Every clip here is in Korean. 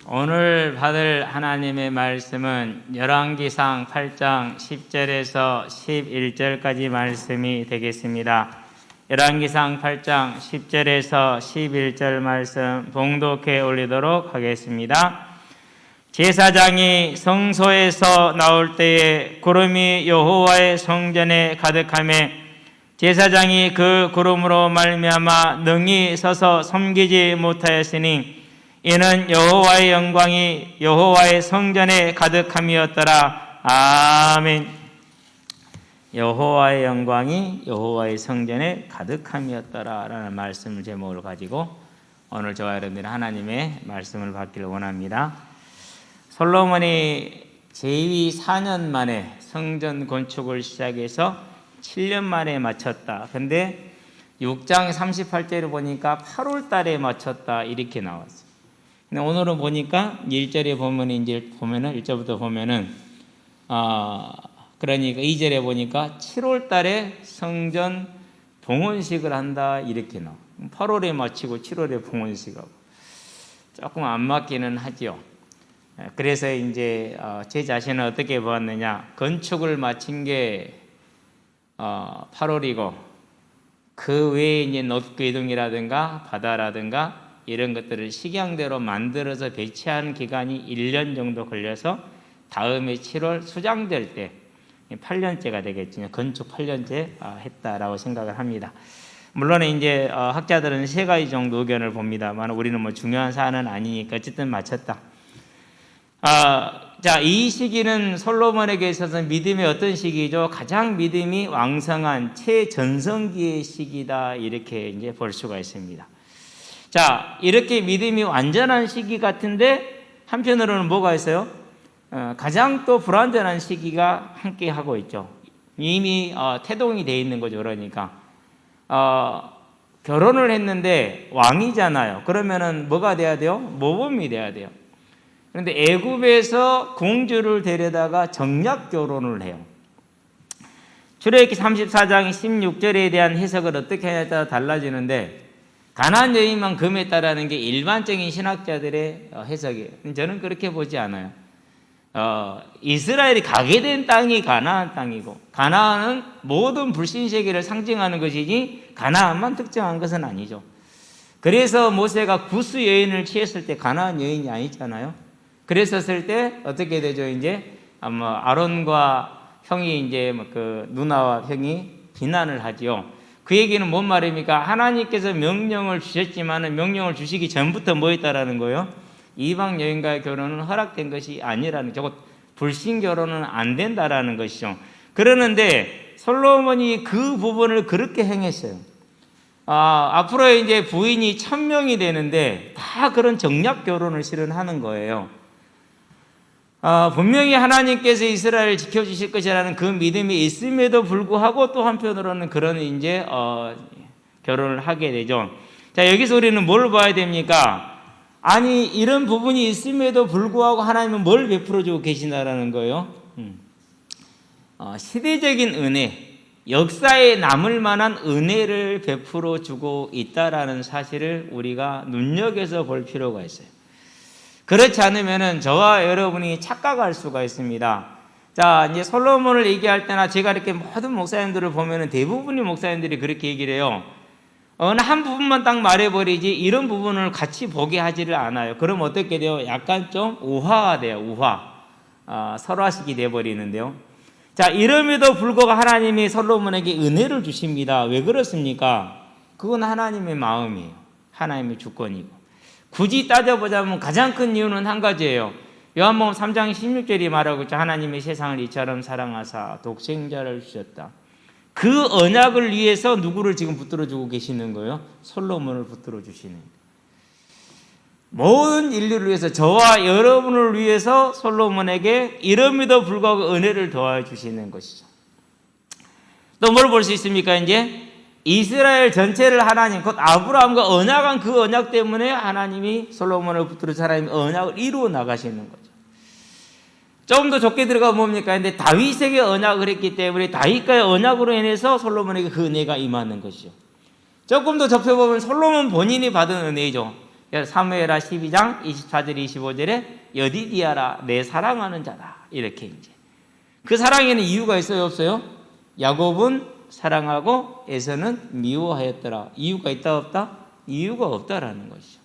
오늘 받을 하나님의 말씀은 열왕기상 8장 10절에서 11절까지 말씀이 되겠습니다. 열왕기상 8장 10절에서 11절 말씀 봉독해 올리도록 하겠습니다. 제사장이 성소에서 나올 때에 구름이 여호와의 성전에 가득하며 제사장이 그 구름으로 말미암아 능히 서서 섬기지 못하였으니 이는 여호와의 영광이 여호와의 성전에 가득함이었더라. 아멘. 여호와의 영광이 여호와의 성전에 가득함이었더라 라는 말씀을 제목으로 가지고 오늘 저와 여러분들은 하나님의 말씀을 받기를 원합니다. 솔로몬이 제위 4년 만에 성전 건축을 시작해서 7년 만에 마쳤다. 근데 6장 38절을 보니까 8월 달에 마쳤다 이렇게 나왔어요. 근데 오늘은 보니까 1절에 보면은 1절부터 보면은 그러니까 2절에 보니까 7월 달에 성전 봉헌식을 한다 이렇게 나와. 8월에 마치고 7월에 봉헌식하고 조금 안 맞기는 하죠. 그래서 이제 제 자신은 어떻게 보았느냐? 건축을 마친 게 8월이고 그 외에 이제 높기둥이라든가 바다라든가 이런 것들을 식양대로 만들어서 배치하는 기간이 1년 정도 걸려서 다음에 7월 수장될 때 8년째가 되겠죠. 건축 8년째 했다라고 생각을 합니다. 물론 이제 학자들은 3가지 정도 의견을 봅니다만 우리는 뭐 중요한 사안은 아니니까 어쨌든 마쳤다. 자, 이 시기는 솔로몬에게 있어서 믿음의 어떤 시기죠? 가장 믿음이 왕성한 최전성기의 시기다 이렇게 이제 볼 수가 있습니다. 자, 이렇게 믿음이 완전한 시기 같은데 한편으로는 뭐가 있어요? 가장 또 불완전한 시기가 함께 하고 있죠. 이미 태동이 돼 있는 거죠. 그러니까 결혼을 했는데 왕이잖아요. 그러면은 뭐가 돼야 돼요? 모범이 돼야 돼요. 그런데 애굽에서 공주를 데려다가 정략 결혼을 해요. 출애굽기 34장 16절에 대한 해석을 어떻게 하냐에 따라 달라지는데 가나안 여인만 금했다라는 게 일반적인 신학자들의 해석이에요. 저는 그렇게 보지 않아요. 이스라엘이 가게 된 땅이 가나안 땅이고 가나안은 모든 불신세계를 상징하는 것이지 가나안만 특정한 것은 아니죠. 그래서 모세가 구스 여인을 취했을 때 가나안 여인이 아니잖아요. 그랬었을 때 어떻게 되죠? 이제 아론과 형이 이제 그 누나와 형이 비난을 하지요. 그 얘기는 뭔 말입니까? 하나님께서 명령을 주셨지만 명령을 주시기 전부터 뭐 했다라는 거예요? 이방 여인과의 결혼은 허락된 것이 아니라는, 저것 불신 결혼은 안 된다라는 것이죠. 그러는데 솔로몬이 그 부분을 그렇게 행했어요. 앞으로 이제 부인이 1000명이 되는데 다 그런 정략 결혼을 실현하는 거예요. 분명히 하나님께서 이스라엘을 지켜주실 것이라는 그 믿음이 있음에도 불구하고 또 한편으로는 그런 이제 결혼을 하게 되죠. 자, 여기서 우리는 뭘 봐야 됩니까? 아니, 이런 부분이 있음에도 불구하고 하나님은 뭘 베풀어 주고 계시다라는 거예요. 시대적인 은혜, 역사에 남을 만한 은혜를 베풀어 주고 있다라는 사실을 우리가 눈여겨서 볼 필요가 있어요. 그렇지 않으면은 저와 여러분이 착각할 수가 있습니다. 자, 이제 솔로몬을 얘기할 때나 제가 이렇게 모든 목사님들을 보면은 대부분의 목사님들이 그렇게 얘기를 해요. 어느 한 부분만 딱 말해버리지 이런 부분을 같이 보게 하지를 않아요. 그럼 어떻게 돼요? 약간 좀 우화가 돼요. 우화. 설화식이 돼버리는데요. 자, 이름에도 불구하고 하나님이 솔로몬에게 은혜를 주십니다. 왜 그렇습니까? 그건 하나님의 마음이에요. 하나님의 주권이고. 굳이 따져보자면 가장 큰 이유는 한 가지예요. 요한복음 3장 16절이 말하고 있죠. 하나님이 세상을 이처럼 사랑하사 독생자를 주셨다. 그 언약을 위해서 누구를 지금 붙들어주고 계시는 거예요? 솔로몬을 붙들어주시는 거예요. 모든 인류를 위해서, 저와 여러분을 위해서 솔로몬에게 이름에도 불구하고 은혜를 더하여 주시는 것이죠. 또 뭘 볼 수 있습니까? 이제 이스라엘 전체를 하나님, 곧 아브라함과 언약한 그 언약 때문에 하나님이 솔로몬을 붙들어서 하나님이 언약을 이루어 나가시는 거죠. 조금 더 좁게 들어가면 뭡니까? 근데 다윗에게 언약을 했기 때문에 다윗과의 언약으로 인해서 솔로몬에게 그 은혜가 임하는 것이죠. 조금 더 좁혀보면 솔로몬 본인이 받은 은혜죠. 사무엘하 12장 24절 25절에 여디디아라 내 사랑하는 자다. 이렇게 이제. 그 사랑에는 이유가 있어요, 없어요? 야곱은 사랑하고 에서는 미워하였더라. 이유가 있다, 없다? 이유가 없다라는 것이죠.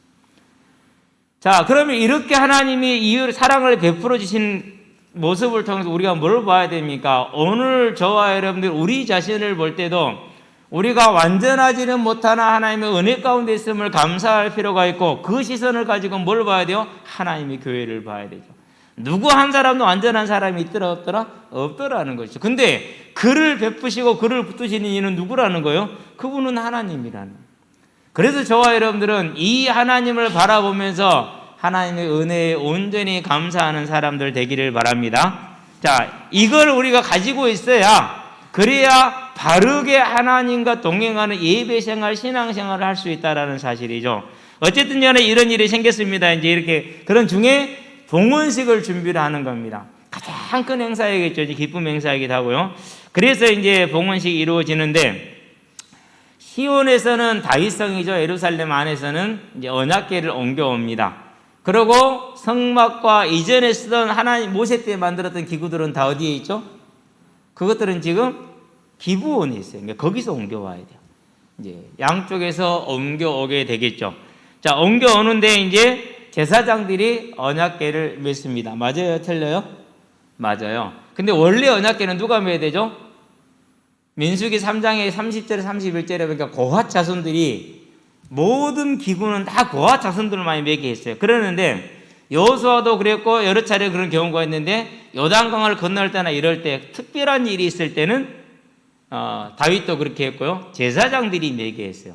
자, 그러면 이렇게 하나님이 사랑을 베풀어 주신 모습을 통해서 우리가 뭘 봐야 됩니까? 오늘 저와 여러분들 우리 자신을 볼 때도 우리가 완전하지는 못하나 하나님의 은혜 가운데 있음을 감사할 필요가 있고, 그 시선을 가지고 뭘 봐야 돼요? 하나님의 교회를 봐야 되죠. 누구 한 사람도 완전한 사람이 있더라 없더라? 없더라는 것이죠. 근데 그를 베푸시고 그를 붙드시는 이는 누구라는 거예요? 그분은 하나님이라는 거예요. 그래서 저와 여러분들은 이 하나님을 바라보면서 하나님의 은혜에 온전히 감사하는 사람들 되기를 바랍니다. 자, 이걸 우리가 가지고 있어야, 그래야 바르게 하나님과 동행하는 예배생활, 신앙생활을 할 수 있다는 사실이죠. 어쨌든 간에 이런 일이 생겼습니다. 이제 이렇게 그런 중에 봉헌식을 준비를 하는 겁니다. 가장 큰 행사이겠죠. 기쁨 행사이기도 하고요. 그래서 이제 봉헌식이 이루어지는데, 시온에서는 다윗성이죠. 예루살렘 안에서는 이제 언약궤를 옮겨옵니다. 그리고 성막과 이전에 쓰던 하나님 모세 때 만들었던 기구들은 다 어디에 있죠? 그것들은 지금 기브온에 있어요. 그러니까 거기서 옮겨와야 돼요. 이제 양쪽에서 옮겨오게 되겠죠. 자, 옮겨오는데 이제 제사장들이 언약궤를 맺습니다. 맞아요? 틀려요? 맞아요. 근데 원래 언약궤는 누가 매야 되죠? 민수기 3장의 30절에 31절에 보니까 고핫 자손들이, 모든 기구는 다 고핫 자손들만 매게 했어요. 그러는데 여호수아도 그랬고 여러 차례 그런 경우가 있는데, 요단강을 건널 때나 이럴 때 특별한 일이 있을 때는 다윗도 그렇게 했고요. 제사장들이 매게 했어요.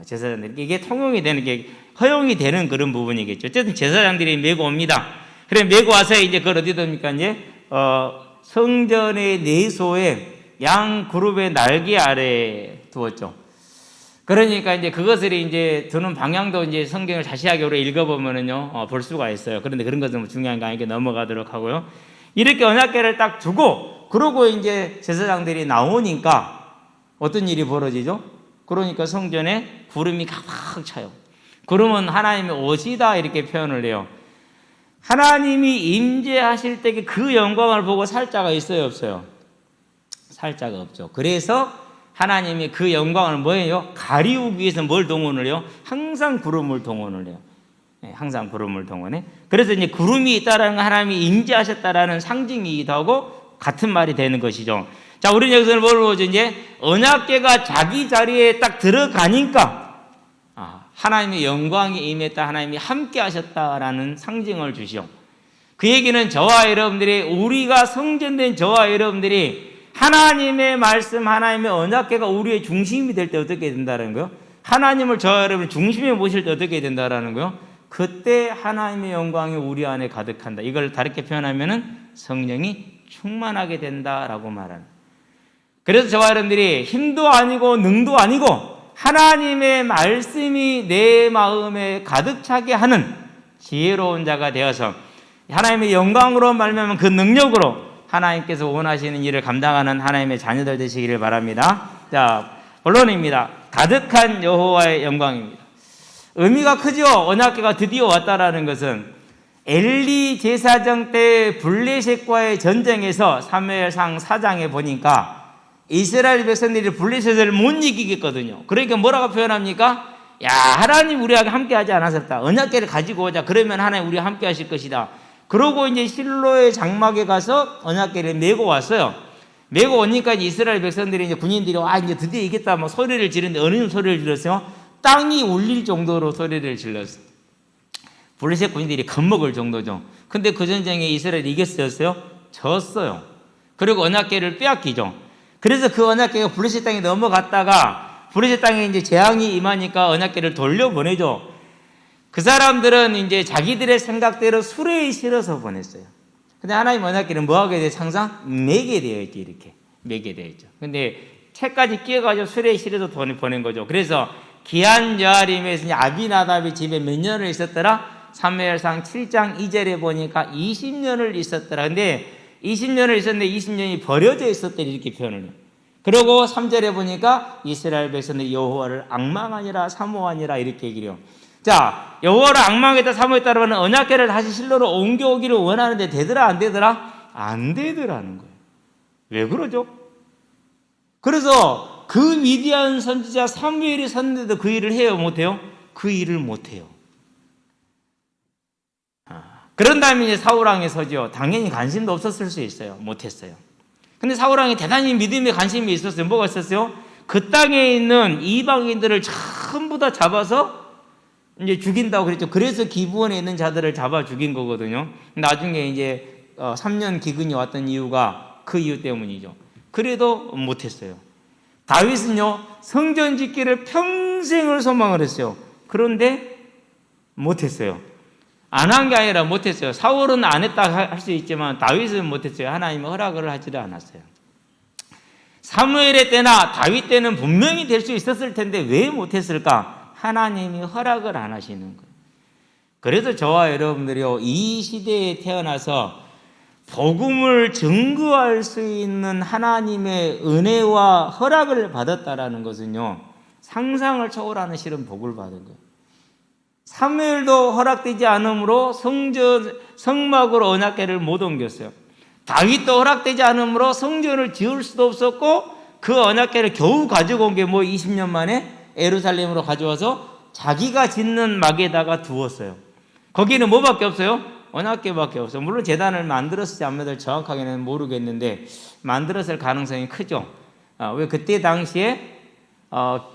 제사장들이. 이게 통용이 되는 게 허용이 되는 그런 부분이겠죠. 어쨌든 제사장들이 메고 옵니다. 그래 메고 와서 이제 그걸 어디 둡니까? 이제 성전의 내소에 양 그룹의 날개 아래에 두었죠. 그러니까 이제 그것을 이제 두는 방향도 이제 성경을 자세하게 우리가 읽어보면은요, 볼 수가 있어요. 그런데 그런 것은 중요한 거 아니니까 넘어가도록 하고요. 이렇게 언약궤를 딱 두고, 그러고 이제 제사장들이 나오니까 어떤 일이 벌어지죠? 그러니까 성전에 구름이 가득 차요. 구름은 하나님의 옷이다 이렇게 표현을 해요. 하나님이 임재하실 때 그 영광을 보고 살자가 있어요, 없어요? 살자가 없죠. 그래서 하나님이 그 영광을 뭐예요? 가리우기 위해서 뭘 동원을 해요? 항상 구름을 동원을 해요. 네, 항상 구름을 동원해. 그래서 이제 구름이 있다라는 건 하나님이 임재하셨다라는 상징이기도 하고 같은 말이 되는 것이죠. 자, 우리는 여기서 뭘 보죠? 이제 언약궤가 자기 자리에 딱 들어가니까 하나님의 영광이 임했다, 하나님이 함께 하셨다라는 상징을 주시오. 그 얘기는 저와 여러분들이, 우리가 성전된 저와 여러분들이 하나님의 말씀, 하나님의 언약궤가 우리의 중심이 될 때 어떻게 된다는 거요? 하나님을 저와 여러분 중심에 모실 때 어떻게 된다라는 거요? 그때 하나님의 영광이 우리 안에 가득한다. 이걸 다르게 표현하면은 성령이 충만하게 된다라고 말하는. 그래서 저와 여러분들이 힘도 아니고 능도 아니고 하나님의 말씀이 내 마음에 가득 차게 하는 지혜로운 자가 되어서 하나님의 영광으로 말미암아 그 능력으로 하나님께서 원하시는 일을 감당하는 하나님의 자녀들 되시기를 바랍니다. 자, 본론입니다. 가득한 여호와의 영광입니다. 의미가 크죠. 언약궤가 드디어 왔다라는 것은 엘리 제사장 때 블레셋과의 전쟁에서 사무엘상 4장에 보니까 이스라엘 백성들이 블레셋을 못 이기겠거든요. 그러니까 뭐라고 표현합니까? 야, 하나님 우리와 함께 하지 않았었다. 언약궤를 가지고 오자. 그러면 하나님 우리와 함께 하실 것이다. 그러고 이제 실로의 장막에 가서 언약궤를 메고 왔어요. 메고 오니까 이스라엘 백성들이 이제 군인들이 이제 드디어 이겼다 뭐 소리를 지르는데 어느 소리를 질렀어요? 땅이 울릴 정도로 소리를 질렀어요. 블레셋 군인들이 겁먹을 정도죠. 근데 그 전쟁에 이스라엘이 이겼어요? 졌어요. 그리고 언약궤를 빼앗기죠. 그래서 그 언약궤가 블레셋 땅에 넘어갔다가 블레셋 땅에 이제 재앙이 임하니까 언약궤를 돌려보내죠. 그 사람들은 이제 자기들의 생각대로 수레에 실어서 보냈어요. 근데 하나님 언약궤는 뭐 하게 돼요? 항상 매게 되어 있죠. 이렇게 매게 되어 있죠. 근데 채까지 끼어가지고 수레에 실어서 보낸 거죠. 그래서 기한 여아림에서 아비나답이 집에 몇 년을 있었더라? 사무엘상 7장 2절에 보니까 20년을 있었더라. 근데 20년을 있었는데 20년이 버려져 있었더니 이렇게 표현을 해요. 그리고 3절에 보니까 이스라엘 백성들이 여호와를 앙망하니라 사모하니라 이렇게 얘기를 해요. 자, 여호와를 앙망했다 사모했다라는 언약궤를 다시 실로로 옮겨오기를 원하는데 되더라 안 되더라? 안 되더라는 거예요. 왜 그러죠? 그래서 그 위대한 선지자 사무엘이 섰는데도 그 일을 해요 못해요? 그 일을 못해요. 그런 다음에 이제 사울왕이 서죠. 당연히 관심도 없었을 수 있어요. 못했어요. 근데 사울왕이 대단히 믿음에 관심이 있었어요. 뭐가 있었어요? 그 땅에 있는 이방인들을 전부 다 잡아서 이제 죽인다고 그랬죠. 그래서 기브원에 있는 자들을 잡아 죽인 거거든요. 나중에 이제 3년 기근이 왔던 이유가 그 이유 때문이죠. 그래도 못했어요. 다윗은요, 성전 짓기를 평생을 소망을 했어요. 그런데 못했어요. 안 한 게 아니라 못했어요. 사울은 안 했다 할 수 있지만 다윗은 못했어요. 하나님이 허락을 하지도 않았어요. 사무엘의 때나 다윗 때는 분명히 될 수 있었을 텐데 왜 못했을까? 하나님이 허락을 안 하시는 거예요. 그래서 저와 여러분들이요, 이 시대에 태어나서 복음을 증거할 수 있는 하나님의 은혜와 허락을 받았다라는 것은요, 상상을 초월하는 실은 복을 받은 거예요. 사무엘도 허락되지 않으므로 성막으로 언약궤를 못 옮겼어요. 다윗도 허락되지 않으므로 성전을 지을 수도 없었고 그 언약궤를 겨우 가지고 온 게 20년 만에 예루살렘으로 가져와서 자기가 짓는 막에다가 두었어요. 거기는 뭐밖에 없어요? 언약궤밖에 없어요. 물론 제단을 만들었을지 안 만들었을지 정확하게는 모르겠는데 만들었을 가능성이 크죠. 왜 그때 당시에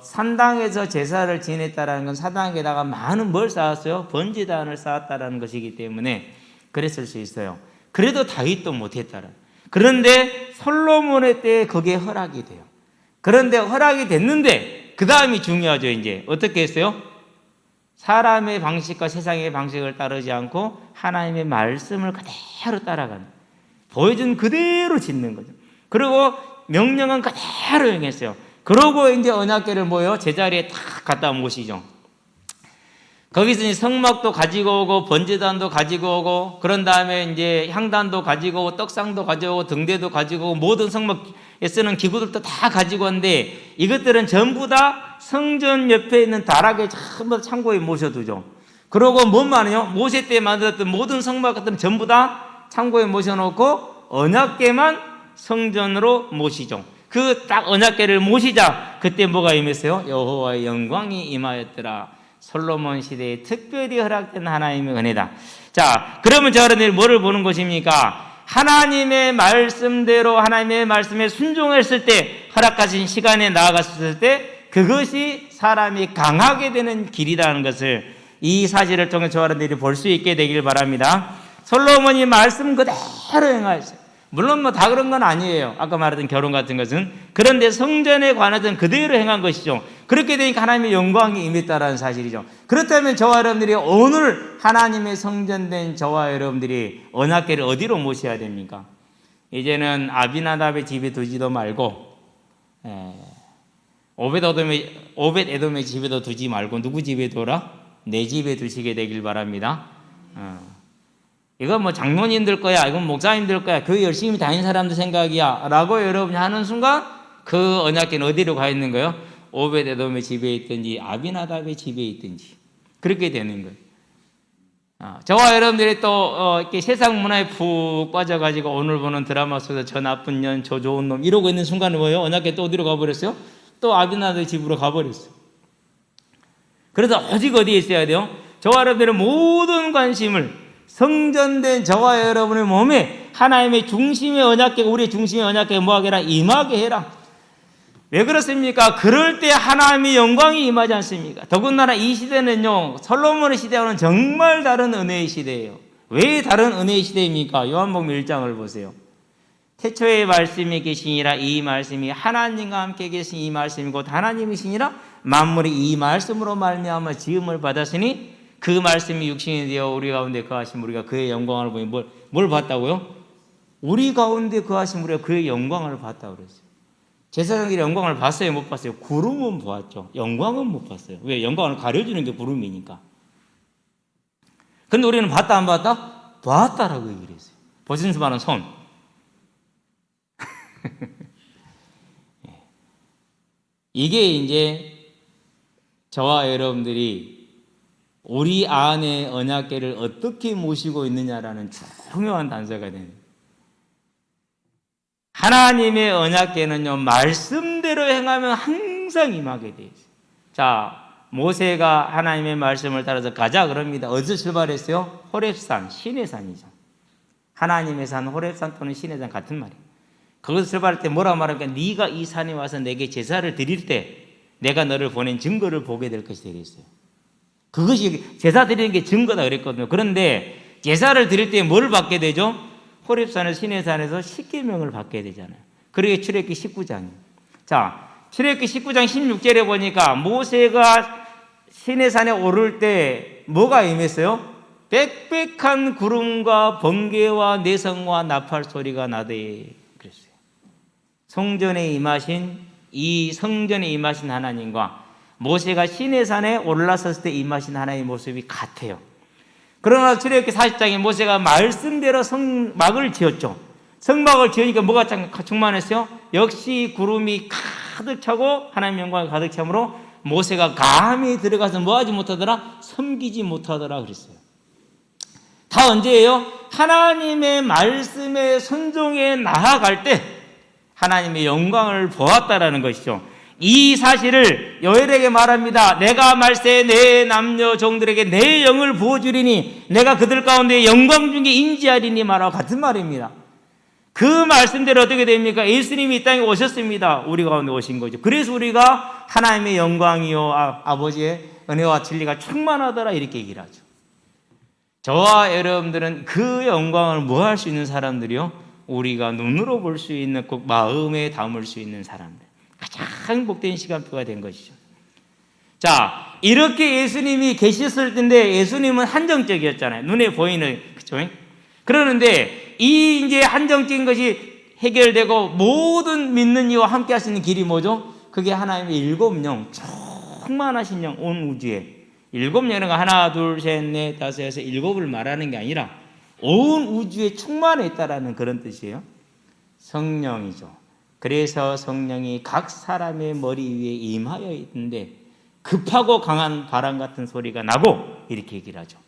산당에서 제사를 지냈다라는 건 사당에다가 많은 뭘 쌓았어요? 번제단을 쌓았다라는 것이기 때문에 그랬을 수 있어요. 그래도 다윗도 못했다라. 그런데 솔로몬의 때에 그게 허락이 돼요. 그런데 허락이 됐는데 그 다음이 중요하죠. 이제 어떻게 했어요? 사람의 방식과 세상의 방식을 따르지 않고 하나님의 말씀을 그대로 따라가는, 보여준 그대로 짓는 거죠. 그리고 명령은 그대로 행했어요. 그러고 이제 언약궤를 제자리에 탁 갖다 모시죠. 거기서 이제 성막도 가지고 오고 번제단도 가지고 오고 그런 다음에 이제 향단도 가지고 오고 떡상도 가지고 오고 등대도 가지고 오고 모든 성막에 쓰는 기구들도 다 가지고 왔는데 이것들은 전부 다 성전 옆에 있는 다락에 전부 다 창고에 모셔두죠. 그러고 뭔말이요? 모세 때 만들었던 모든 성막 같은 전부 다 창고에 모셔놓고 언약궤만 성전으로 모시죠. 그 딱 언약궤를 모시자 그때 뭐가 임했어요? 여호와의 영광이 임하였더라. 솔로몬 시대에 특별히 허락된 하나님의 은혜다. 자, 그러면 저는 뭐를 보는 것입니까? 하나님의 말씀대로 하나님의 말씀에 순종했을 때, 허락하신 시간에 나아갔을 때 그것이 사람이 강하게 되는 길이라는 것을 이 사실을 통해 저와 여러분들이 볼 수 있게 되길 바랍니다. 솔로몬이 말씀 그대로 행하였어요. 물론 다 그런 건 아니에요. 아까 말했던 결혼 같은 것은. 그런데 성전에 관해서는 그대로 행한 것이죠. 그렇게 되니까 하나님의 영광이 임했다라는 사실이죠. 그렇다면 저와 여러분들이 오늘 하나님의 성전된 저와 여러분들이 언약궤를 어디로 모셔야 됩니까? 이제는 아비나답의 집에 두지도 말고 오벳에돔의 집에도 두지 말고 누구 집에 둬라? 내 집에 두시게 되길 바랍니다. 이건 장로님들 거야, 이건 목사님들 거야, 교회 열심히 다니는 사람들 생각이야 라고 여러분이 하는 순간 그 언약궤는 어디로 가 있는 거예요? 오벳에돔의 집에 있든지 아비나답의 집에 있든지 그렇게 되는 거예요. 저와 여러분들이 또 이렇게 세상 문화에 푹 빠져가지고 오늘 보는 드라마 속에서 저 나쁜 년, 저 좋은 놈 이러고 있는 순간에 뭐예요? 언약궤 또 어디로 가버렸어요? 또 아비나답의 집으로 가버렸어요. 그래서 오직 어디에 있어야 돼요? 저와 여러분들의 모든 관심을 성전된 저와 여러분의 몸에 하나님의 중심의 언약궤가, 우리의 중심의 언약궤가 뭐하게 해라? 임하게 해라. 왜 그렇습니까? 그럴 때 하나님의 영광이 임하지 않습니까? 더군다나 이 시대는요, 솔로몬의 시대와는 정말 다른 은혜의 시대예요. 왜 다른 은혜의 시대입니까? 요한복음 1장을 보세요. 태초에 말씀이 계시니라. 이 말씀이 하나님과 함께 계신 이 말씀이 곧 하나님이시니라. 만물이 이 말씀으로 말미암아 지음을 받았으니 그 말씀이 육신이 되어 우리 가운데 거하심 우리가 그의 영광을 보니 뭘 봤다고요? 우리 가운데 거하심 우리가 그의 영광을 봤다고 그랬어요. 제사장들이 영광을 봤어요? 못 봤어요? 구름은 보았죠. 영광은 못 봤어요. 왜? 영광을 가려주는 게 구름이니까. 근데 우리는 봤다 안 봤다? 봤다라고 얘기를 했어요. 보신 수많은 손. 이게 이제 저와 여러분들이 우리 안에 언약궤를 어떻게 모시고 있느냐라는 중요한 단서가 됩니다. 하나님의 언약궤는요, 말씀대로 행하면 항상 임하게 되어 있어요. 자, 모세가 하나님의 말씀을 따라서 가자 그럽니다. 어디서 출발했어요? 호렙산, 신의 산이죠. 하나님의 산, 호렙산 또는 신의 산 같은 말이에요. 거기서 출발할 때 뭐라 말합니까? 네가 이 산에 와서 내게 제사를 드릴 때 내가 너를 보낸 증거를 보게 될 것이 되겠어요. 그것이 제사 드리는 게 증거다 그랬거든요. 그런데 제사를 드릴 때 뭘 받게 되죠? 호렙산의 신의 산에서 십계명을 받게 되잖아요. 그러게 출애굽기 19장이에요. 자, 출애굽기 19장 16절에 보니까 모세가 신의 산에 오를 때 뭐가 임했어요? 빽빽한 구름과 번개와 내성과 나팔 소리가 나되 그랬어요. 성전에 임하신 이 성전에 임하신 하나님과 모세가 신의 산에 올라섰을 때 임하신 하나님의 모습이 같아요. 그러나 출애굽기 40장에 모세가 말씀대로 성막을 지었죠. 성막을 지으니까 뭐가 충만했어요? 역시 구름이 가득 차고 하나님의 영광이 가득 차므로 모세가 감히 들어가서 뭐하지 못하더라? 섬기지 못하더라 그랬어요. 다 언제예요? 하나님의 말씀에 순종해 나아갈 때 하나님의 영광을 보았다라는 것이죠. 이 사실을 요엘에게 말합니다. 내가 말세 내 남녀 종들에게 내 영을 부어주리니 내가 그들 가운데 영광 중에 임재하리니 말하고 같은 말입니다. 그 말씀대로 어떻게 됩니까? 예수님이 이 땅에 오셨습니다. 우리 가운데 오신 거죠. 그래서 우리가 하나님의 영광이요 아버지의 은혜와 진리가 충만하더라 이렇게 얘기를 하죠. 저와 여러분들은 그 영광을 뭐 할 수 있는 사람들이요? 우리가 눈으로 볼 수 있는 꼭 마음에 담을 수 있는 사람들. 가장 복된 시간표가 된 것이죠. 자, 이렇게 예수님이 계셨을 텐데 예수님은 한정적이었잖아요. 눈에 보이는, 그죠? 그러는데 이 이제 한정적인 것이 해결되고 모든 믿는 이와 함께 할 수 있는 길이 뭐죠? 그게 하나님의 일곱 영, 충만하신 영, 온 우주에. 일곱 영은 하나, 둘, 셋, 넷, 다섯, 여섯, 일곱을 말하는 게 아니라 온 우주에 충만해 있다라는 그런 뜻이에요. 성령이죠. 그래서 성령이 각 사람의 머리 위에 임하여 있는데 급하고 강한 바람 같은 소리가 나고 이렇게 얘기를 하죠.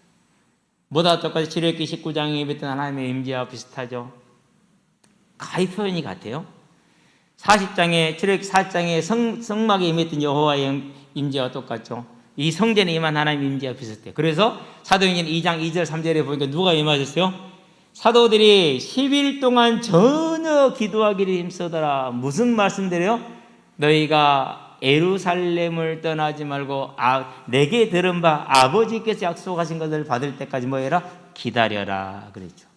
뭐다 똑같이 출애굽기 19장에 임했던 하나님의 임재와 비슷하죠. 가히 표현이 같아요. 40장에 출애굽기 40장에 성막에 임했던 여호와의 임재와 똑같죠. 이 성전에 임한 하나님 임재와 비슷해요. 그래서 사도행전 2장 2절 3절에 보니까 누가 임하셨어요? 사도들이 10일 동안 전혀 기도하기를 힘쓰더라. 무슨 말씀드려요? 너희가 예루살렘을 떠나지 말고 내게 들은 바 아버지께서 약속하신 것을 받을 때까지 뭐 해라? 기다려라 그랬죠.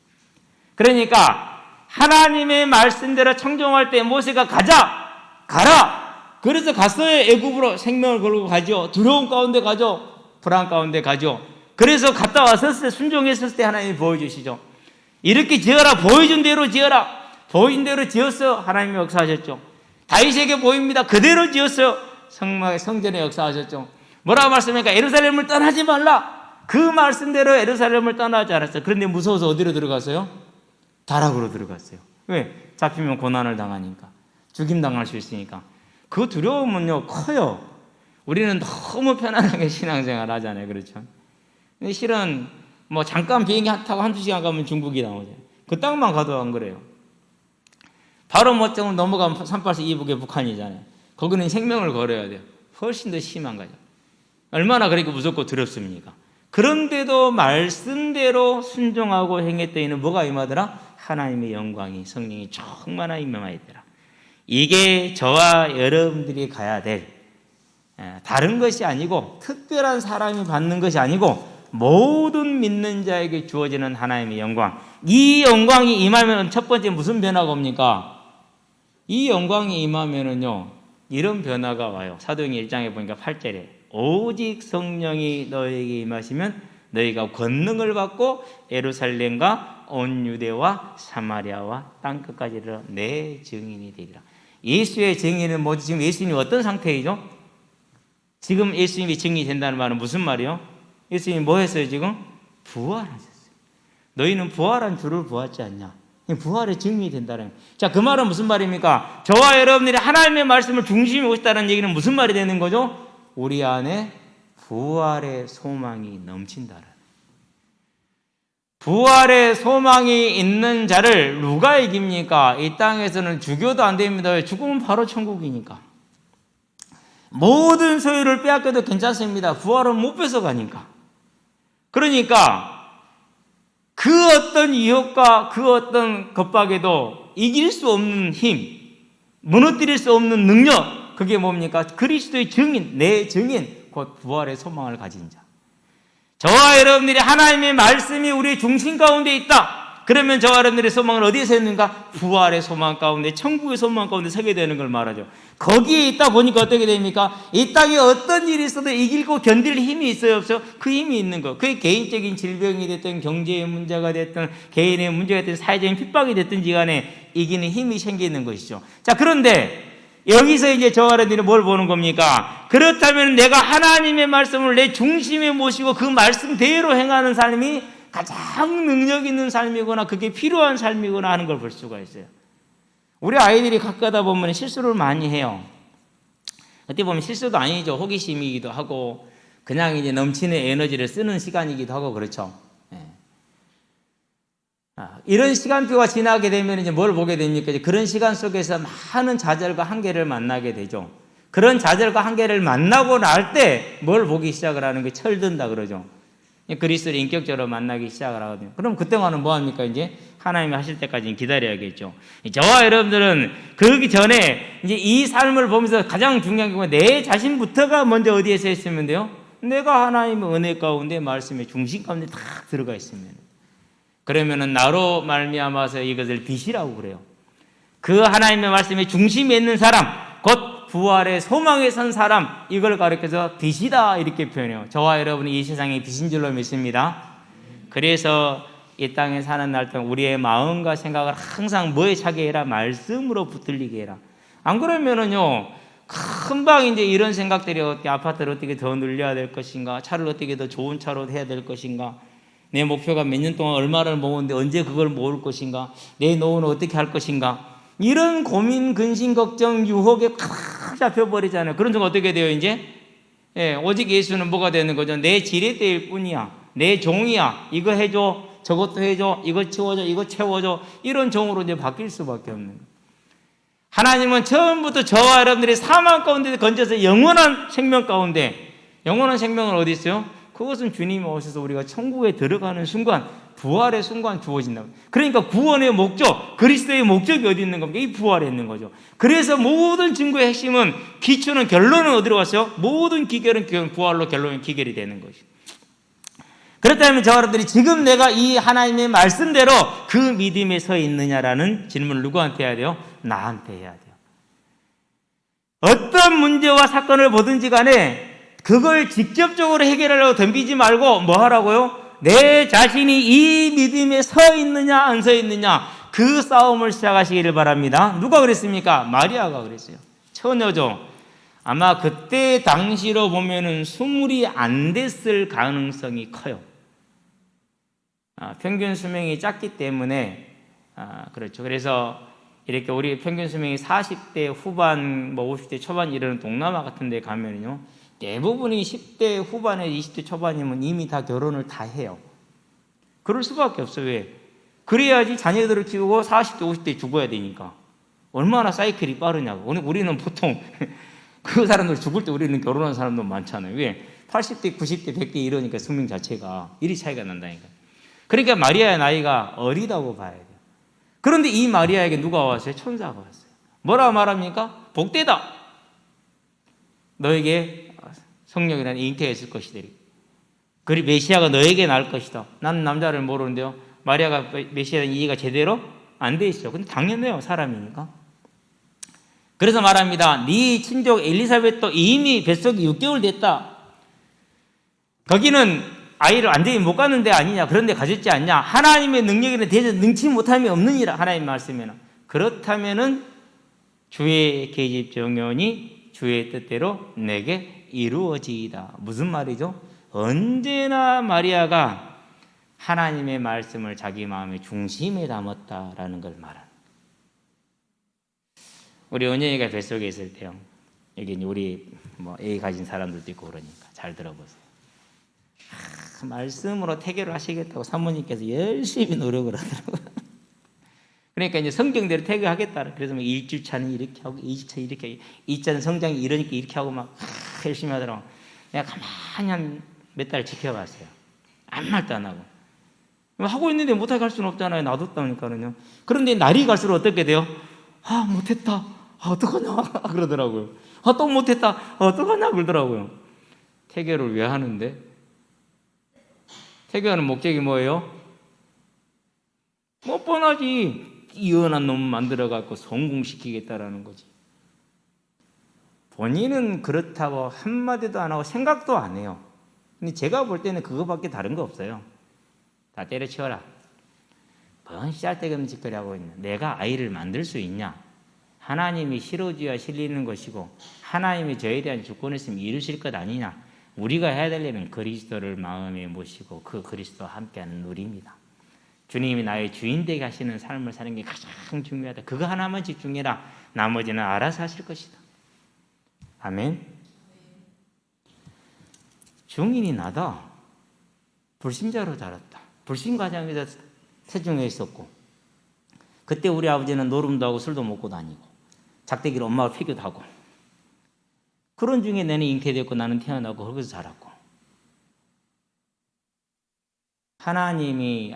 그러니까 하나님의 말씀대로 청종할 때 모세가 가라. 그래서 갔어요. 애굽으로 생명을 걸고 가죠. 두려움 가운데 가죠. 불안 가운데 가죠. 그래서 갔다 왔었을 때 순종했을 때 하나님이 보여주시죠. 이렇게 지어라. 보여준 대로 지어라. 보인 대로 지었어요. 하나님이 역사하셨죠. 다윗에게 보입니다. 그대로 지었어요. 성전에 역사하셨죠. 뭐라고 말씀합니까? 예루살렘을 떠나지 말라. 그 말씀대로 예루살렘을 떠나지 않았어요. 그런데 무서워서 어디로 들어갔어요? 다락으로 들어갔어요. 왜? 잡히면 고난을 당하니까. 죽임당할 수 있으니까. 그 두려움은요 커요. 우리는 너무 편안하게 신앙생활 하잖아요. 그렇죠? 근데 실은 뭐 잠깐 비행기 타고 한두 시간 가면 중국이 나오죠. 그 땅만 가도 안 그래요. 바로 뭐 좀 넘어가면 384 이북에 북한이잖아요. 거기는 생명을 걸어야 돼요. 훨씬 더 심한 거죠. 얼마나 그렇게 무섭고 두렵습니까? 그런데도 말씀대로 순종하고 행했더니 뭐가 임하더라? 하나님의 영광이 성령이 충만하게 임하였더라. 이게 저와 여러분들이 가야 될 다른 것이 아니고 특별한 사람이 받는 것이 아니고 모든 믿는 자에게 주어지는 하나님의 영광. 이 영광이 임하면 첫 번째 무슨 변화가 옵니까? 이 영광이 임하면은요 이런 변화가 와요. 사도행전 1장에 보니까 8절에 오직 성령이 너에게 임하시면 너희가 권능을 받고 예루살렘과 온 유대와 사마리아와 땅끝까지 이르러 내 증인이 되리라. 예수의 증인은 뭐지? 지금 예수님이 어떤 상태이죠? 지금 예수님이 증인이 된다는 말은 무슨 말이요? 예수님이 뭐 했어요 지금? 부활하셨어요. 너희는 부활한 주를 보았지 않냐? 부활의 증인이 된다는 거예요. 자, 그 말은 무슨 말입니까? 저와 여러분들이 하나님의 말씀을 중심에 오셨다는 얘기는 무슨 말이 되는 거죠? 우리 안에 부활의 소망이 넘친다라. 부활의 소망이 있는 자를 누가 이깁니까? 이 땅에서는 죽여도 안 됩니다. 죽으면 바로 천국이니까. 모든 소유를 빼앗겨도 괜찮습니다. 부활은 못 뺏어가니까. 그러니까 그 어떤 유혹과 그 어떤 겁박에도 이길 수 없는 힘, 무너뜨릴 수 없는 능력, 그게 뭡니까? 그리스도의 증인, 내 증인, 곧 부활의 소망을 가진 자. 저와 여러분들이 하나님의 말씀이 우리의 중심 가운데 있다. 그러면 저와 여러분들의 소망을 어디에서 했는가? 부활의 소망 가운데, 천국의 소망 가운데 서게 되는 걸 말하죠. 거기에 있다 보니까 어떻게 됩니까? 이 땅에 어떤 일이 있어도 이기고 견딜 힘이 있어요, 없어요? 그 힘이 있는 거. 그게 개인적인 질병이 됐든, 경제의 문제가 됐든, 개인의 문제가 됐든, 사회적인 핍박이 됐든지 간에 이기는 힘이 생기는 것이죠. 자, 그런데 여기서 이제 저와 여러분들이 뭘 보는 겁니까? 그렇다면 내가 하나님의 말씀을 내 중심에 모시고 그 말씀대로 행하는 삶이 가장 능력 있는 삶이거나 그게 필요한 삶이거나 하는 걸 볼 수가 있어요. 우리 아이들이 가끔가다 보면 실수를 많이 해요. 어떻게 보면 실수도 아니죠. 호기심이기도 하고 그냥 이제 넘치는 에너지를 쓰는 시간이기도 하고 그렇죠. 이런 시간표가 지나게 되면 이제 뭘 보게 됩니까? 이제 그런 시간 속에서 많은 좌절과 한계를 만나게 되죠. 그런 좌절과 한계를 만나고 날 때 뭘 보기 시작을 하는 게 철든다 그러죠. 그리스도를 인격적으로 만나기 시작을 하거든요. 그럼 그때만은 뭐 합니까? 이제 하나님이 하실 때까지 기다려야겠죠. 저와 여러분들은 그러기 전에 이제 이 삶을 보면서 가장 중요한 게 내 자신부터가 먼저 어디에 서 있으면 돼요? 내가 하나님의 은혜 가운데 말씀의 중심 가운데 다 들어가 있으면. 그러면은 나로 말미암아서 이것을 빛이라고 그래요. 그 하나님의 말씀의 중심에 있는 사람, 곧 부활의 소망에 선 사람, 이걸 가리켜서 빛이다 이렇게 표현해요. 저와 여러분이 이 세상의 빛인 줄로 믿습니다. 그래서 이 땅에 사는 날 동안 우리의 마음과 생각을 항상 뭐에 차게 해라? 말씀으로 붙들리게 해라. 안 그러면은요, 금방 이제 이런 생각들이 아파트를 어떻게 더 늘려야 될 것인가, 차를 어떻게 더 좋은 차로 해야 될 것인가, 내 목표가 몇 년 동안 얼마를 모으는데 언제 그걸 모을 것인가, 내 노후는 어떻게 할 것인가, 이런 고민, 근심, 걱정, 유혹에 팍 잡혀버리잖아요. 그런 중 어떻게 돼요, 이제? 오직 예수는 뭐가 되는 거죠? 내 지렛대일 뿐이야. 내 종이야. 이거 해줘. 저것도 해줘. 이거 치워줘. 이거 채워줘. 이런 종으로 이제 바뀔 수밖에 없는 거예요. 하나님은 처음부터 저와 여러분들이 사망 가운데 건져서 영원한 생명 가운데, 영원한 생명은 어디 있어요? 그것은 주님이 오셔서 우리가 천국에 들어가는 순간, 부활의 순간 주어진다. 그러니까 구원의 목적, 그리스도의 목적이 어디 있는 겁니까? 이 부활에 있는 거죠. 그래서 모든 증거의 핵심은, 기초는, 결론은 어디로 갔어요? 모든 기결은 부활로 결론이 기결이 되는 것이죠. 그렇다면 저와 여러분들이 지금 내가 이 하나님의 말씀대로 그 믿음에 서 있느냐라는 질문을 누구한테 해야 돼요? 나한테 해야 돼요. 어떤 문제와 사건을 보든지 간에 그걸 직접적으로 해결하려고 덤비지 말고 뭐 하라고요? 내 자신이 이 믿음에 서 있느냐 안 서 있느냐, 그 싸움을 시작하시기를 바랍니다. 누가 그랬습니까? 마리아가 그랬어요. 처녀죠. 아마 그때 당시로 보면은 20이 안 됐을 가능성이 커요. 평균 수명이 작기 때문에 그렇죠. 그래서 이렇게 우리 평균 수명이 40대 후반, 50대 초반 이런 동남아 같은 데 가면요, 대부분이 10대 후반에 20대 초반이면 이미 다 결혼을 다 해요. 그럴 수밖에 없어요. 왜? 그래야지 자녀들을 키우고 40대 50대에 죽어야 되니까. 얼마나 사이클이 빠르냐고. 우리는 보통 그 사람들 죽을 때 우리는 결혼한 사람도 많잖아요. 왜? 80대 90대 100대 이러니까 수명 자체가 이리 차이가 난다니까. 그러니까 마리아의 나이가 어리다고 봐야 돼요. 그런데 이 마리아에게 누가 왔어요? 천사가 왔어요. 뭐라고 말합니까? 복되다. 너에게 성령이라는 잉태가 있을 것이되리. 그리 메시아가 너에게 날 것이다. 나는 남자를 모르는데요, 마리아가 메시아에 이해가 제대로 안 돼 있어요. 근데 당연해요, 사람이니까. 그래서 말합니다. 네 친족 엘리사벳도 이미 뱃속이 6개월 됐다. 거기는 아이를 완전히 못 갖는 데 아니냐, 그런 데 가졌지 않냐. 하나님의 능력에는 대해서 능치 못함이 없느니라, 하나님 말씀에는. 그렇다면은 주의 계집 정연이 주의 뜻대로 내게 이루어지이다. 무슨 말이죠? 언제나 마리아가 하나님의 말씀을 자기 마음의 중심에 담았다라는 걸 말합니다. 우리 은영이가 뱃속에 있을 때요, 여기 우리 뭐 A 가진 사람들도 있고 그러니까 잘 들어보세요. 말씀으로 태교를 하시겠다고 사모님께서 열심히 노력을 하더라고요. 그러니까 이제 성경대로 태교하겠다. 그래서 뭐 1주차는 이렇게 하고 2주차 이렇게 하고 2주차는 성장이 이러니까 이렇게 하고 막 열심히 하더라고요. 내가 가만히 한 몇 달 지켜봤어요. 아무 말도 안 하고. 하고 있는데 못하게 할 수는 없잖아요. 놔뒀다니까요. 그런데 날이 갈수록 어떻게 돼요? 아, 못했다. 아, 어떡하냐. 그러더라고요. 아, 또 못했다. 아, 어떡하냐. 그러더라고요. 태교를 왜 하는데? 태교하는 목적이 뭐예요? 뭐 뻔하지. 이혼한 놈 만들어갖고 성공시키겠다라는 거지. 본인은 그렇다고 한마디도 안 하고 생각도 안 해요. 근데 제가 볼 때는 그거밖에 다른 거 없어요. 다 때려치워라. 뭔 쌀데없는 짓거리 하고 있냐. 내가 아이를 만들 수 있냐. 하나님이 실어줘야 실리는 것이고 하나님이 저에 대한 주권을 있으면 이루실 것 아니냐. 우리가 해야 될 일은 그리스도를 마음에 모시고 그 그리스도와 함께하는 누리입니다. 주님이 나의 주인 되게 하시는 삶을 사는 게 가장 중요하다. 그거 하나만 집중해라. 나머지는 알아서 하실 것이다. 아멘. 중인이 나다. 불신자로 자랐다. 불신 과정에서 세중에 있었고 그때 우리 아버지는 노름도 하고 술도 먹고 다니고 작대기로 엄마가 피기도 하고 그런 중에 내는 잉태됐고 나는 태어나고 거기서 자랐고 하나님이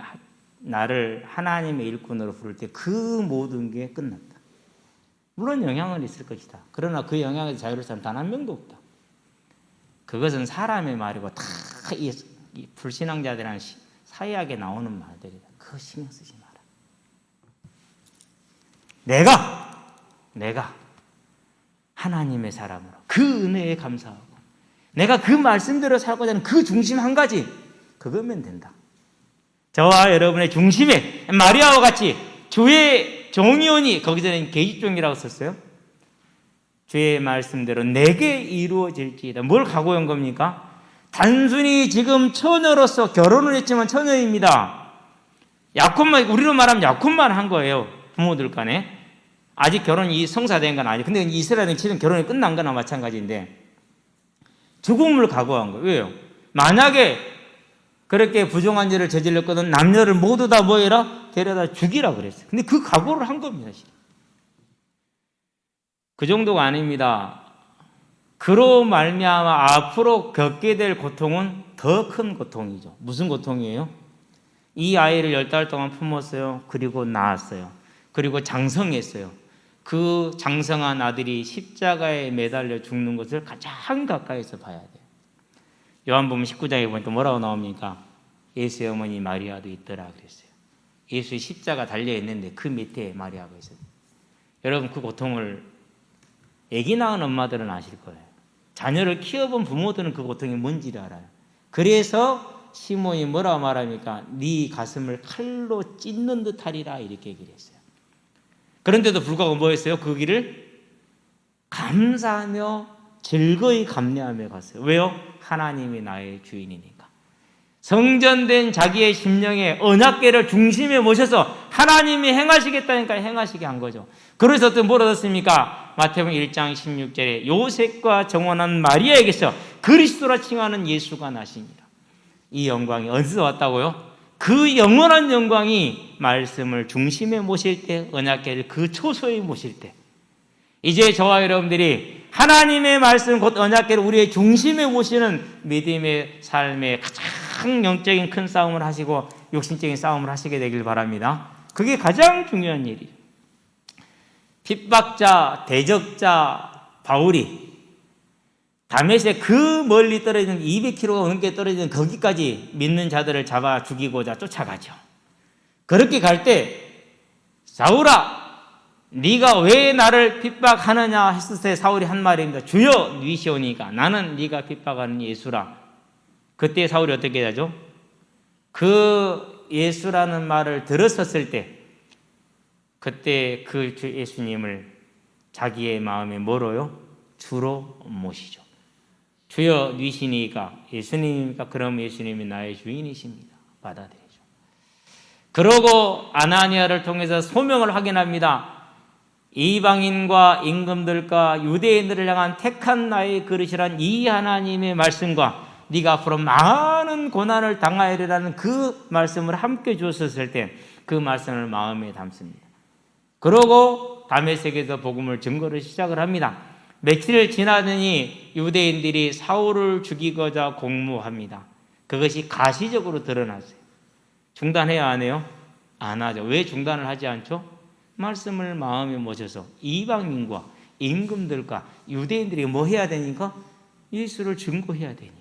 나를 하나님의 일꾼으로 부를 때 그 모든 게 끝났다. 물론 영향은 있을 것이다. 그러나 그 영향에서 자유로울 사람 단 한 명도 없다. 그것은 사람의 말이고 다 이 불신앙자들이란 사이하게 나오는 말들이다. 그거 신경 쓰지 마라. 내가 하나님의 사람으로 그 은혜에 감사하고 내가 그 말씀대로 살고자 하는 그 중심 한 가지 그거면 된다. 저와 여러분의 중심에 마리아와 같이 주의 종이오니 거기서는 계집종이라고 썼어요. 주의 말씀대로 내게 이루어질지이다. 뭘 각오한 겁니까? 단순히 지금 처녀로서 결혼을 했지만 처녀입니다. 약혼만, 우리로 말하면 약혼만 한 거예요. 부모들 간에. 아직 결혼이 성사된 건 아니에요. 근데 이스라엘은 지금 결혼이 끝난 거나 마찬가지인데 죽음을 각오한 거예요. 왜요? 만약에 그렇게 부정한 죄를 저질렀거든 남녀를 모두 다 뭐 해라? 데려다 죽이라 그랬어요. 근데 그 각오를 한 겁니다. 사실. 그 정도가 아닙니다. 그로 말미암아 앞으로 겪게 될 고통은 더 큰 고통이죠. 무슨 고통이에요? 이 아이를 10달 동안 품었어요. 그리고 낳았어요. 그리고 장성했어요. 그 장성한 아들이 십자가에 매달려 죽는 것을 가장 가까이서 봐야 돼요. 요한복음 19장에 보니까 뭐라고 나옵니까? 예수의 어머니 마리아도 있더라 그랬어요. 예수의 십자가 달려있는데 그 밑에 마리아가 있어요. 여러분 그 고통을 아기 낳은 엄마들은 아실 거예요. 자녀를 키워본 부모들은 그 고통이 뭔지를 알아요. 그래서 시몬이 뭐라고 말합니까? 네 가슴을 칼로 찢는 듯 하리라 이렇게 얘기를 했어요. 그런데도 불구하고 뭐 했어요? 그 길을 감사하며 즐거이 감내하며 갔어요. 왜요? 하나님이 나의 주인이니까. 성전된 자기의 심령에 언약궤를 중심에 모셔서 하나님이 행하시겠다니까 행하시게 한 거죠. 그래서 또 뭐라 했습니까? 마태복음 1장 16절에 요셉과 정원한 마리아에게서 그리스도라 칭하는 예수가 나십니다. 이 영광이 어디서 왔다고요? 그 영원한 영광이 말씀을 중심에 모실 때, 언약궤를 그 초소에 모실 때, 이제 저와 여러분들이 하나님의 말씀 곧 언약궤를 우리의 중심에 모시는 믿음의 삶의 가장 영적인 큰 싸움을 하시고 육신적인 싸움을 하시게 되길 바랍니다. 그게 가장 중요한 일이에요. 핍박자, 대적자 바울이 다메섹에 그 멀리 떨어지는 200km 넘게 떨어지는 거기까지 믿는 자들을 잡아 죽이고자 쫓아가죠. 그렇게 갈 때 사울아 네가 왜 나를 핍박하느냐 했을 때 사울이 한 말입니다. 주여 니시오니까 나는 네가 핍박하는 예수라. 그때 사울이 어떻게 하죠? 그 예수라는 말을 들었었을 때 그때 그 주 예수님을 자기의 마음에 뭐로요? 주로 모시죠. 주여 니시니까 예수님이니까 그럼 예수님이 나의 주인이십니다. 받아들이죠. 그러고 아나니아를 통해서 소명을 확인합니다. 이방인과 임금들과 유대인들을 향한 택한 나의 그릇이란 이 하나님의 말씀과 네가 앞으로 많은 고난을 당하리라는 그 말씀을 함께 주었을 때 그 말씀을 마음에 담습니다. 그러고 다메섹에서 복음을 증거를 시작을 합니다. 며칠 지나더니 유대인들이 사울을 죽이고자 공모합니다. 그것이 가시적으로 드러났어요. 중단해야 안 해요? 안 하죠. 왜 중단을 하지 않죠? 말씀을 마음에 모셔서 이방인과 임금들과 유대인들이 뭐 해야 되니까? 예수를 증거해야 되니까.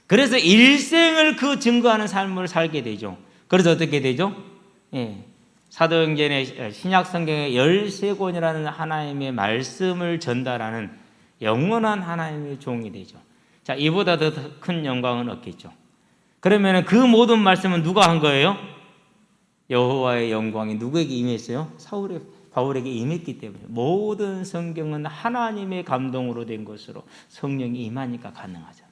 그래서 일생을 그 증거하는 삶을 살게 되죠. 그래서 어떻게 되죠? 사도행전의 신약 성경의 13권이라는 하나님의 말씀을 전달하는 영원한 하나님의 종이 되죠. 자, 이보다 더 큰 영광은 없겠죠. 그러면 그 모든 말씀은 누가 한 거예요? 여호와의 영광이 누구에게 임했어요? 바울에게 임했기 때문에 모든 성경은 하나님의 감동으로 된 것으로 성령이 임하니까 가능하죠.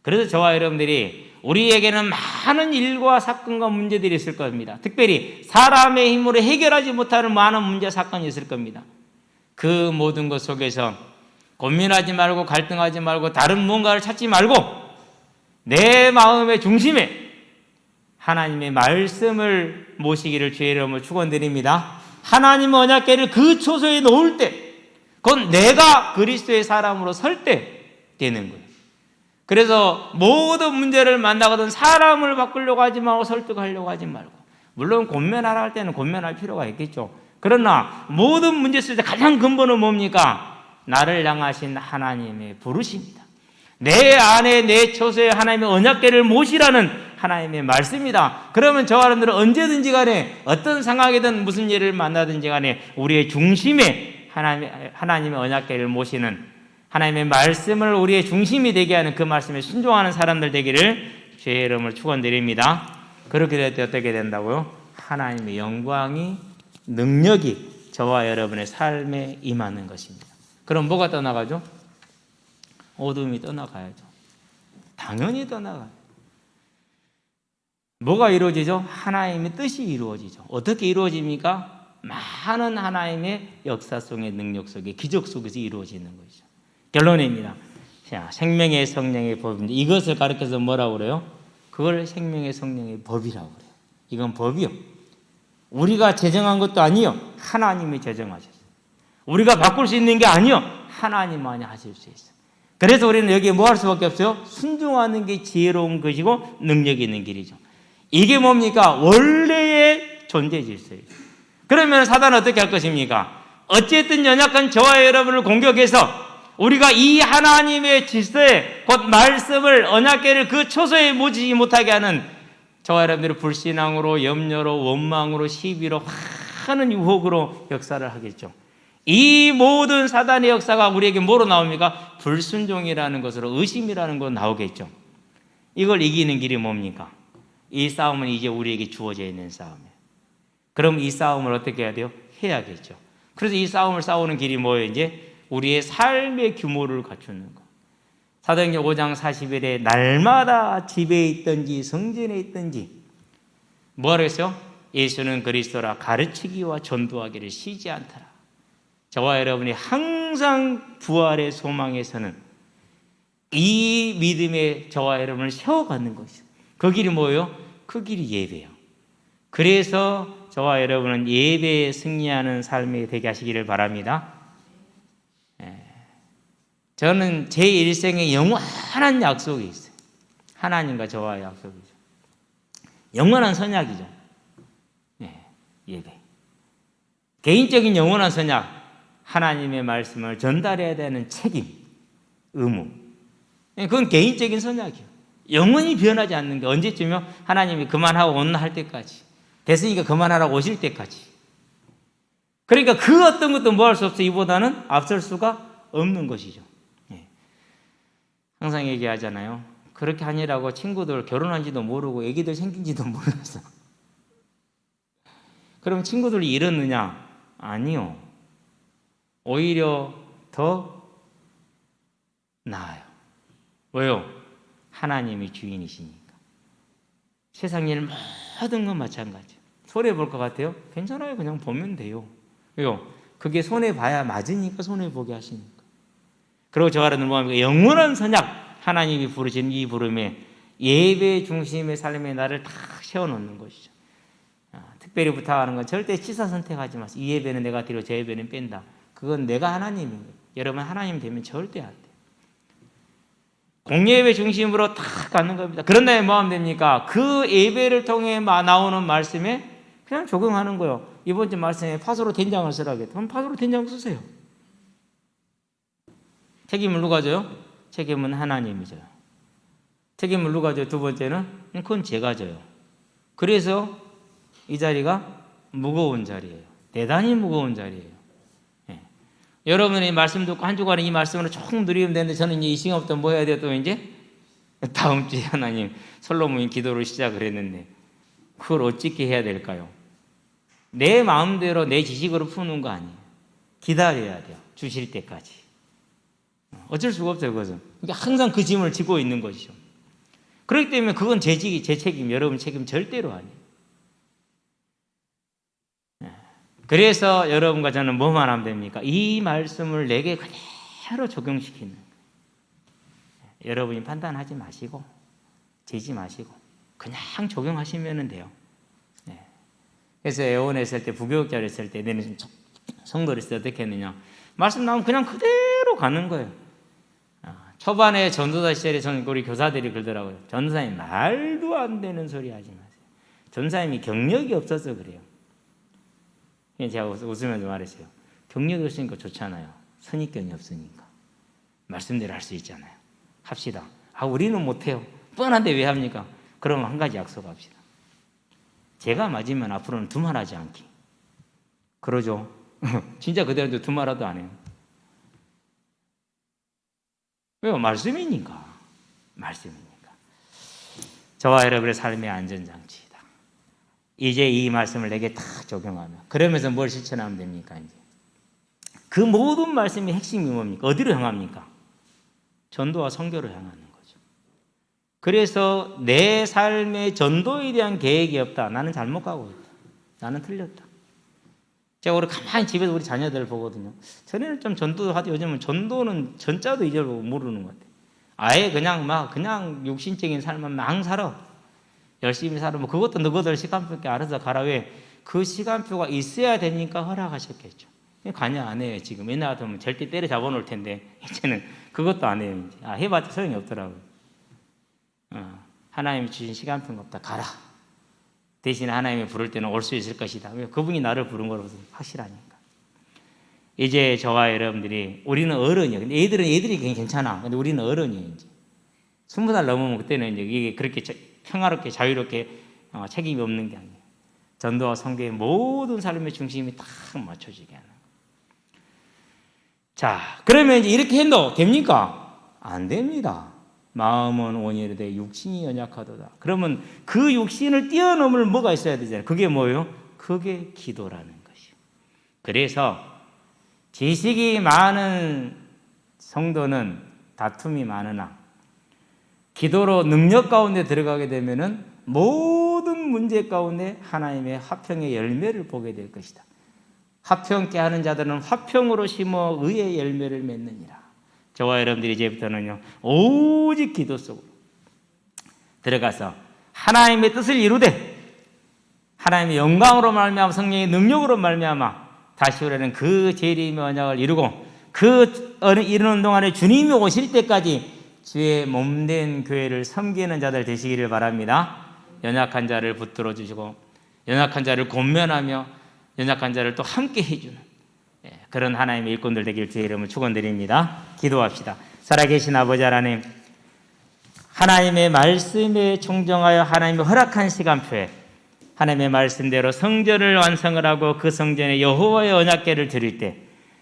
그래서 저와 여러분들이 우리에게는 많은 일과 사건과 문제들이 있을 겁니다. 특별히 사람의 힘으로 해결하지 못하는 많은 문제 사건이 있을 겁니다. 그 모든 것 속에서 고민하지 말고 갈등하지 말고 다른 무언가를 찾지 말고 내 마음의 중심에 하나님의 말씀을 모시기를 주의 이름으로 축원드립니다. 하나님의 언약궤를 그 초소에 놓을 때 그건 내가 그리스도의 사람으로 설 때 되는 거예요. 그래서 모든 문제를 만나거든 사람을 바꾸려고 하지 말고 설득하려고 하지 말고, 물론 권면하라 할 때는 권면할 필요가 있겠죠. 그러나 모든 문제 속에서 가장 근본은 뭡니까? 나를 향하신 하나님의 부르심이다. 내 안에 내 처소에 하나님의 언약궤를 모시라는 하나님의 말씀이다. 그러면 저와 여러분들은 언제든지 간에 어떤 상황이든 무슨 일을 만나든지 간에 우리의 중심에 하나님의 언약궤를 모시는 하나님의 말씀을 우리의 중심이 되게 하는 그 말씀에 순종하는 사람들 되기를 주의 이름을 축원드립니다. 그렇게 될 때 어떻게 된다고요? 하나님의 영광이, 능력이 저와 여러분의 삶에 임하는 것입니다. 그럼 뭐가 떠나가죠? 어둠이 떠나가야죠. 당연히 떠나가요. 뭐가 이루어지죠? 하나님의 뜻이 이루어지죠. 어떻게 이루어집니까? 많은 하나님의 역사 속의 능력 속에 기적 속에서 이루어지는 것이죠. 결론입니다. 자, 생명의 성령의 법입니다. 이것을 가르쳐서 뭐라고 그래요? 그걸 생명의 성령의 법이라고 그래요. 이건 법이요. 우리가 제정한 것도 아니요. 하나님이 제정하셨어요. 우리가 바꿀 수 있는 게 아니요. 하나님만이 하실 수 있어요. 그래서 우리는 여기에 뭐 할 수밖에 없어요? 순종하는 게 지혜로운 것이고 능력이 있는 길이죠. 이게 뭡니까? 원래의 존재 질서예요. 그러면 사단은 어떻게 할 것입니까? 어쨌든 연약한 저와 여러분을 공격해서 우리가 이 하나님의 질서에 곧 말씀을 언약궤를 그 초소에 모지지 못하게 하는 저와 여러분들의 불신앙으로 염려로 원망으로 시비로 하는 유혹으로 역사를 하겠죠. 이 모든 사단의 역사가 우리에게 뭐로 나옵니까? 불순종이라는 것으로 의심이라는 것으로 나오겠죠. 이걸 이기는 길이 뭡니까? 이 싸움은 이제 우리에게 주어져 있는 싸움이에요. 그럼 이 싸움을 어떻게 해야 돼요? 해야겠죠. 그래서 이 싸움을 싸우는 길이 뭐예요? 이제 우리의 삶의 규모를 갖추는 것. 사도행전 5장 40일에 날마다 집에 있든지 성전에 있든지 뭐라고 했어요? 예수는 그리스도라 가르치기와 전도하기를 쉬지 않더라. 저와 여러분이 항상 부활의 소망에서는 이 믿음에 저와 여러분을 세워가는 것이죠. 그 길이 뭐예요? 그 길이 예배예요. 그래서 저와 여러분은 예배에 승리하는 삶이 되게 하시기를 바랍니다. 저는 제 일생에 영원한 약속이 있어요. 하나님과 저와의 약속이죠. 영원한 선약이죠. 예배. 개인적인 영원한 선약, 하나님의 말씀을 전달해야 되는 책임, 의무. 그건 개인적인 선약이에요. 영원히 변하지 않는 게 언제쯤이요? 하나님이 그만하고 온나 할 때까지. 됐으니까 그만하라고 오실 때까지. 그러니까 그 어떤 것도 뭐 할 수 없어요. 이보다는 앞설 수가 없는 것이죠. 항상 얘기하잖아요. 그렇게 하니라고 친구들 결혼한지도 모르고 애기들 생긴지도 몰랐어. 그럼 친구들이 이렇느냐? 아니요. 오히려 더 나아요. 왜요? 하나님이 주인이시니까. 세상 일 모든 건 마찬가지예요. 손해 볼 것 같아요? 괜찮아요. 그냥 보면 돼요. 왜요? 그게 손해봐야 맞으니까 손해보게 하시는 거예요. 그리고 저 아래는 뭐합니까? 영원한 선약, 하나님이 부르신 이 부름에 예배 중심의 삶의 날을 딱 세워놓는 것이죠. 특별히 부탁하는 건 절대 취사 선택하지 마세요. 이 예배는 내가 드리고 저 예배는 뺀다. 그건 내가 하나님인 거예요. 여러분 하나님 되면 절대 안 돼요. 공예배 중심으로 딱 가는 겁니다. 그런 다음에 뭐 하면 됩니까? 그 예배를 통해 나오는 말씀에 그냥 적용하는 거예요. 이번 주 말씀에 파수로 된장을 쓰라겠다. 그럼 파수로 된장 쓰세요. 책임을 누가 져요? 책임은 하나님이 져요. 책임을 누가 져요? 두 번째는 그건 제가 져요. 그래서 이 자리가 무거운 자리예요. 대단히 무거운 자리예요. 여러분이 말씀 듣고 한 주간에 이 말씀으로 조금 누리면 되는데 저는 이 시간부터 뭐 해야 돼요? 또 이제 다음 주에 하나님 솔로몬이 기도를 시작을 했는데 그걸 어떻게 해야 될까요? 내 마음대로 내 지식으로 푸는 거 아니에요. 기다려야 돼요. 주실 때까지. 어쩔 수가 없어요. 그것은. 그러니까 항상 그 짐을 지고 있는 것이죠. 그렇기 때문에 그건 제 책임, 여러분 책임 절대로 아니에요. 그래서 여러분과 저는 뭐만 하면 됩니까? 이 말씀을 내게 그대로 적용시키는 거예요. 여러분이 판단하지 마시고 재지 마시고 그냥 적용하시면 돼요. 그래서 애원했을 때 부교육자를 했을 때 내는 성도를 했을 때 어떻게 했느냐? 말씀 나오면 그냥 그대로 가는 거예요. 초반에 전도사 시절에 저는 우리 교사들이 그러더라고요. 전도사님 말도 안 되는 소리 하지 마세요. 전도사님이 경력이 없어서 그래요. 제가 웃으면서 말했어요. 경력이 없으니까 좋잖아요. 선입견이 없으니까. 말씀대로 할 수 있잖아요. 합시다. 우리는 못해요. 뻔한데 왜 합니까? 그러면 한 가지 약속합시다. 제가 맞으면 앞으로는 두말하지 않기. 그러죠. 진짜 그대로 두말하도 안 해요. 왜요? 말씀이니까. 말씀이니까. 저와 여러분의 삶의 안전장치이다. 이제 이 말씀을 내게 다 적용하면 그러면서 뭘 실천하면 됩니까? 이제 그 모든 말씀의 핵심이 뭡니까? 어디로 향합니까? 전도와 선교로 향하는 거죠. 그래서 내 삶의 전도에 대한 계획이 없다. 나는 잘못 가고 있다. 나는 틀렸다. 제가 우리 가만히 집에서 우리 자녀들 보거든요. 전에는 좀 전도도 하죠. 요즘은 전도는 전자도 잊어버리고 모르는 것 같아요. 아예 그냥 육신적인 삶만 막 살아. 열심히 살아. 그것도 너희들 시간표밖에 알아서 가라. 왜? 그 시간표가 있어야 되니까 허락하셨겠죠. 관여 안 해요. 지금 옛날 같으면 절대 때려잡아 놓을 텐데 이제는 그것도 안 해요. 이제. 해봤자 소용이 없더라고요. 하나님이 주신 시간표가 없다. 가라. 대신에 하나님이 부를 때는 올 수 있을 것이다. 왜? 그분이 나를 부른 거라서 확실하니까. 이제 저와 여러분들이 우리는 어른이에요. 근데 애들이 괜찮아. 근데 우리는 어른이에요. 이제 20살 넘으면 그때는 이제 이게 그렇게 평화롭게 자유롭게 책임이 없는 게 아니에요. 전도와 선교의 모든 삶의 중심이 딱 맞춰지게 하는 거예요. 자, 그러면 이제 이렇게 해도 됩니까? 안 됩니다. 마음은 온유하되 육신이 연약하도다. 그러면 그 육신을 뛰어넘을 뭐가 있어야 되잖아요. 그게 뭐예요? 그게 기도라는 것이요. 그래서 지식이 많은 성도는 다툼이 많으나 기도로 능력 가운데 들어가게 되면은 모든 문제 가운데 하나님의 화평의 열매를 보게 될 것이다. 화평케 하는 자들은 화평으로 심어 의의 열매를 맺느니라. 저와 여러분들이 이제부터는요 오직 기도 속으로 들어가서 하나님의 뜻을 이루되 하나님의 영광으로 말미암아 성령의 능력으로 말미암아 다시 오려는 그 재림의 언약을 이루고 그 이루는 동안에 주님이 오실 때까지 주의 몸된 교회를 섬기는 자들 되시기를 바랍니다. 연약한 자를 붙들어 주시고 연약한 자를 권면하며 연약한 자를 또 함께 해주는 그런 하나님의 일꾼들 되길 주의 이름을 축원드립니다. 기도합시다. 살아계신 아버지 하나님, 하나님의 말씀에 충정하여 하나님의 허락한 시간표에 하나님의 말씀대로 성전을 완성을 하고 그 성전에 여호와의 언약궤를 드릴 때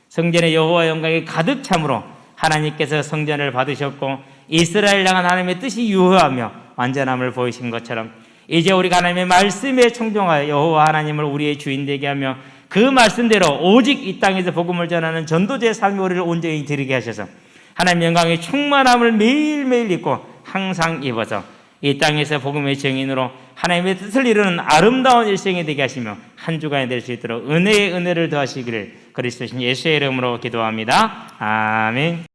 성전에 여호와의 영광이 가득 참으로 하나님께서 성전을 받으셨고 이스라엘 향한 하나님의 뜻이 유효하며 완전함을 보이신 것처럼 이제 우리가 하나님의 말씀에 충정하여 여호와 하나님을 우리의 주인 되게 하며 그 말씀대로 오직 이 땅에서 복음을 전하는 전도자의 삶이 우리를 온전히 드리게 하셔서 하나님의 영광의 충만함을 매일매일 입고 항상 입어서 이 땅에서 복음의 증인으로 하나님의 뜻을 이루는 아름다운 일생이 되게 하시며 한 주간이 될 수 있도록 은혜의 은혜를 더하시기를 그리스도신 예수의 이름으로 기도합니다. 아멘.